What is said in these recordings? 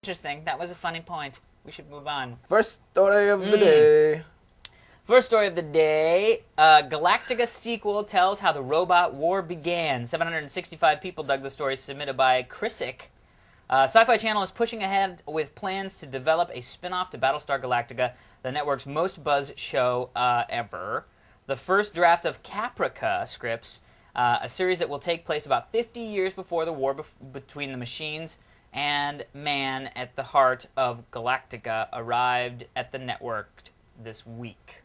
interesting. That was a funny point. We should move on. First story of the day. First story of the day, Galactica sequel tells how the robot war began. 765 people dug the story submitted by Chrisick. Sci-Fi Channel is pushing ahead with plans to develop a spin-off to Battlestar Galactica, the network's most buzz show ever. The first draft of Caprica scripts, a series that will take place about 50 years before the war between the machines and man at the heart of Galactica, arrived at the network this week.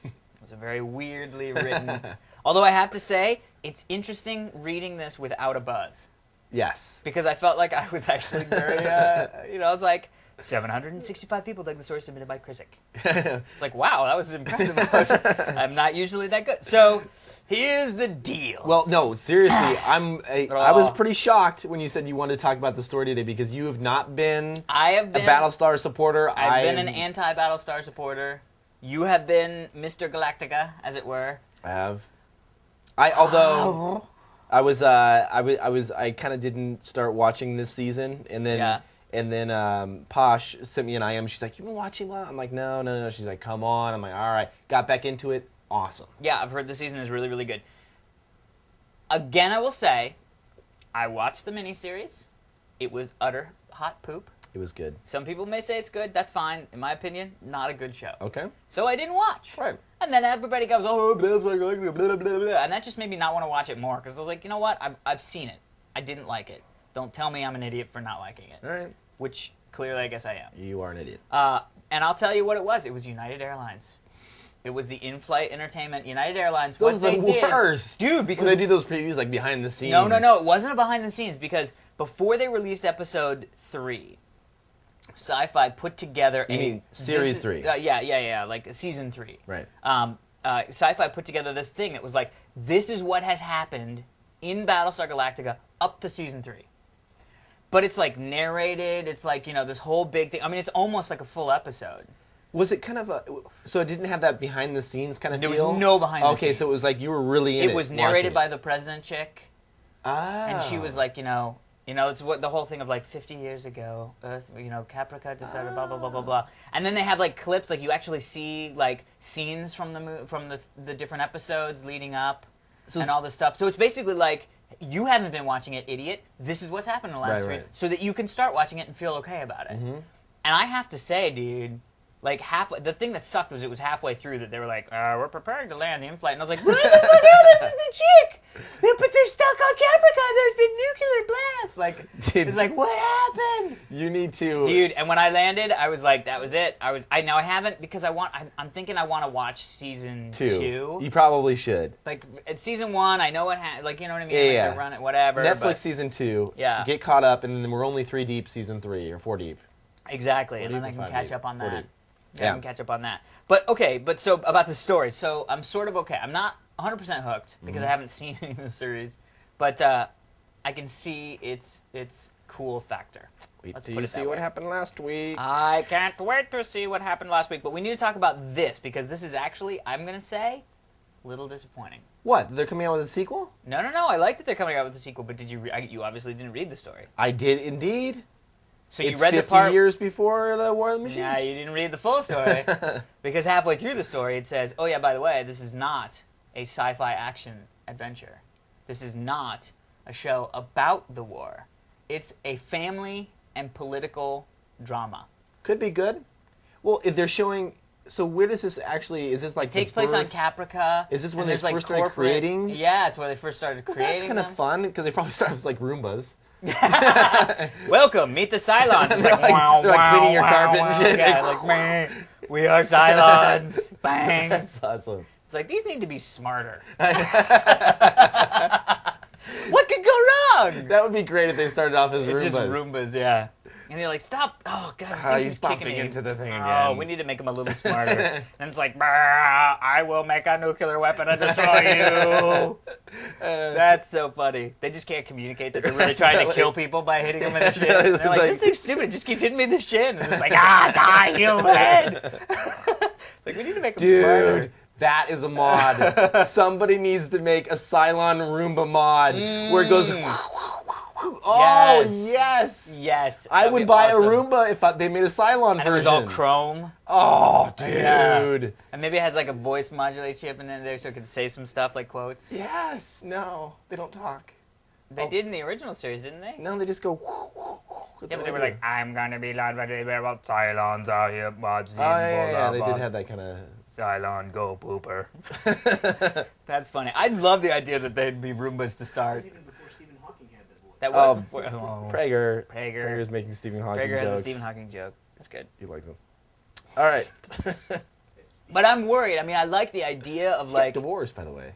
It was a very weirdly written... Although I have to say, it's interesting reading this without a buzz. Yes. Because I felt like I was actually very, I was like, 765 people dug the story submitted by Chrisick. It's like, wow, that was impressive. I'm not usually that good. So, here's the deal. Well, no, seriously, I was pretty shocked when you said you wanted to talk about the story today because you have not been, a Battlestar supporter. I've been an anti-Battlestar supporter. You have been Mr. Galactica, as it were. I have. Although I kind of didn't start watching this season, and then Posh sent me an IM. She's like, "You been watching a lot?" I'm like, "No." She's like, "Come on." I'm like, "All right." Got back into it. Awesome. Yeah, I've heard the season is really, really good. Again, I will say, I watched the miniseries. It was utter hot poop. It was good. Some people may say it's good. That's fine. In my opinion, not a good show. Okay. So I didn't watch. Right. And then everybody goes, oh, blah, blah, blah, blah, blah, blah. And that just made me not want to watch it more. Because I was like, you know what? I've seen it. I didn't like it. Don't tell me I'm an idiot for not liking it. All right. Which, clearly, I guess I am. You are an idiot. And I'll tell you what it was. It was United Airlines. It was the in-flight entertainment. United Airlines, what they did... Those are the worst. Dude, because... When they do those previews, like, behind the scenes. No. It wasn't a behind the scenes. Because before they released episode 3... Sci-Fi put together Series 3? Yeah, like Season 3. Right. Sci-Fi put together this thing that was like, this is what has happened in Battlestar Galactica up to Season 3. But it's like narrated, it's like, this whole big thing. I mean, it's almost like a full episode. Was it kind of a... So it didn't have that behind-the-scenes kind of feel? There was no behind-the-scenes. Okay, so it was like you were really in it. It was narrated by the president chick. And she was like, it's what the whole thing of like 50 years ago, Earth, Caprica decided blah blah blah blah blah, and then they have like clips, like you actually see like scenes from the different episodes leading up, and all this stuff. So it's basically like you haven't been watching it, idiot. This is what's happened in the last 3, so that you can start watching it and feel okay about it. Mm-hmm. And I have to say, dude. Like the thing that sucked was it was halfway through that they were like, we're preparing to land the in-flight. And I was like, what the fuck happened to the chick? But they're stuck on Caprica. There's been nuclear blast. Like, dude, it's like, what happened? You need to. Dude, and when I landed, I was like, that was it. I haven't, because I'm thinking I want to watch season 2. You probably should. Like, at season 1, I know what happened. Like, you know what I mean? Yeah, like, to run it, whatever. Netflix season 2. Yeah. Get caught up, and then we're only 3 deep season 3, or 4 deep. Exactly, and then I can catch up on that. Deep. Yeah, I can catch up on that. But so about the story. So I'm sort of okay. I'm not 100% hooked because I haven't seen any of the series, but I can see its cool factor. Do you see what happened last week? I can't wait to see what happened last week. But we need to talk about this because this is actually, I'm going to say, a little disappointing. What? They're coming out with a sequel? No. I like that they're coming out with a sequel, but did you obviously didn't read the story. I did indeed. So you read the part 50 years before the War of the Machines? Yeah, you didn't read the full story. Because halfway through the story it says, oh yeah, by the way, this is not a sci-fi action adventure. This is not a show about the war. It's a family and political drama. Could be good. Well, if they're showing... So where does this actually... Is this like... It takes place on Caprica. Is this when they first started creating? Yeah, it's where they first started creating that's kind of fun, because they probably started as like Roombas. Welcome, meet the Cylons. It's like, wow, they're like cleaning your carpet and shit. Yeah, like, man, we are Cylons. Bang. That's awesome. It's like, these need to be smarter. What could go wrong? That would be great if they started off as Roombas. Just Roombas, yeah. And you're like, stop. Oh, God, this thing he's keeps kicking bumping me. into the thing again. Oh, we need to make him a little smarter. And it's like, I will make a nuclear weapon and destroy you. That's so funny. They just can't communicate that they're really trying to kill people by hitting them in the shin. And they're like, this thing's stupid. It just keeps hitting me in the shin. And it's like, die, human. It's like, we need to make them smarter. Dude, that is a mod. Somebody needs to make a Cylon Roomba mod where it goes... Oh, yes. Yes. I would buy awesome. a Roomba if they made a Cylon version. And it was all chrome. Oh, dude. Yeah. And maybe it has like a voice modulate chip in there so it could say some stuff like quotes. Yes. No, they don't talk. They did in the original series, didn't they? No, they just go. Yeah, but they were like, I'm gonna be loud, but about Cylons out here, yeah, they did have that kind of. Cylon, go pooper. That's funny. I'd love the idea that they'd be Roombas to start. That was even before Stephen Hawking had that voice. That was before. Oh. Prager's making Stephen Hawking Prager jokes. has a Stephen Hawking joke. That's good. He likes them. All right. But I'm worried. I mean, I like the idea of like divorced, by the way.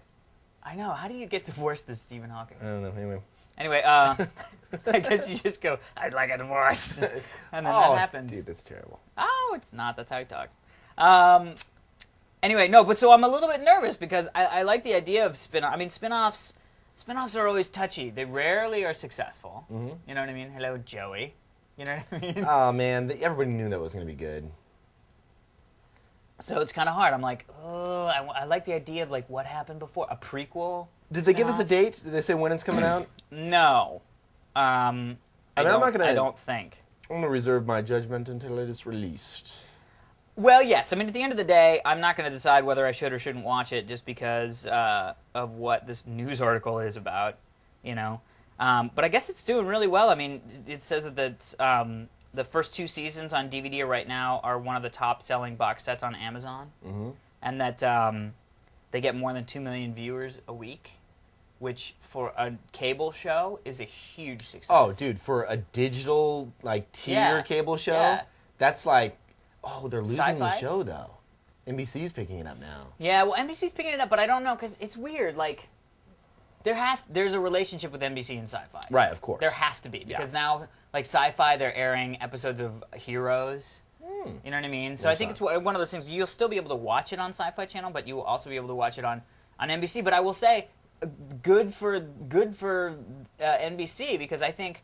I know. How do you get divorced to Stephen Hawking? I don't know. Anyway, I guess you just go, I'd like a divorce. And then that happens. Dude, that's terrible. Oh, it's not. That's how you talk. Anyway, no, but so I'm a little bit nervous because I like the idea of spin-off. I mean, spin-offs are always touchy. They rarely are successful. Mm-hmm. You know what I mean? Hello, Joey. You know what I mean? Oh, man. Everybody knew that was going to be good. So it's kind of hard. I'm like, oh, I like the idea of like what happened before. A prequel. Did they give us a date? Did they say when it's coming out? No. I don't think. I'm going to reserve my judgment until it is released. Well, yes. I mean, at the end of the day, I'm not going to decide whether I should or shouldn't watch it just because of what this news article is about, you know. But I guess it's doing really well. I mean, it says that the first 2 seasons on DVD right now are one of the top-selling box sets on Amazon, and that they get more than 2 million viewers a week, which for a cable show is a huge success. Oh, dude, for a digital tier cable show, that's like, they're losing the show though. NBC's picking it up now. Yeah, well, NBC's picking it up, but I don't know because it's weird. Like, there's a relationship with NBC and Sci-Fi. Right, of course. There has to be because now, like Sci-Fi, they're airing episodes of Heroes. You know what I mean? So I think it's one of those things. You'll still be able to watch it on Sci-Fi Channel, but you will also be able to watch it on NBC. But I will say, good for NBC because I think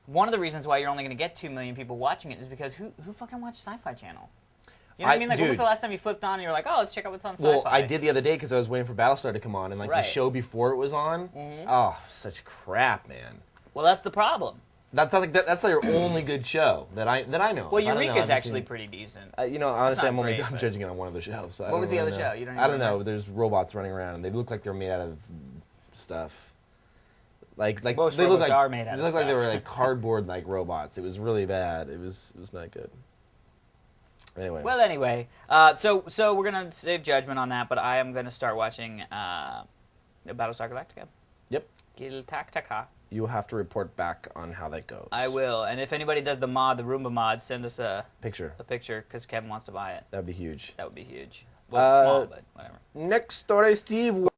one of the reasons why you're only going to get 2 million people watching it is because who fucking watches Sci-Fi Channel? You know what I mean? Like, when was the last time you flipped on and you were like, oh, let's check out what's on Sci-Fi? Well, I did the other day because I was waiting for Battlestar to come on, and the show before it was on, oh, such crap, man. Well, that's the problem. That's their only good show that I know. Well, Eureka's actually pretty decent. Honestly, I'm judging it on one of the shows. So what was the other show? You I don't know. There's robots running around, and they look like they're made out of stuff. Like most they robots look are made out of stuff. They look like they were like cardboard robots. It was really bad. It was not good. Anyway. Well, anyway, so we're gonna save judgment on that, but I am gonna start watching Battlestar Galactica. Yep. Galactica. You will have to report back on how that goes. I will, and if anybody does the Roomba mod, send us a picture, because Kevin wants to buy it. That'd be huge. That would be huge. Well, small, but whatever. Next story, Steve.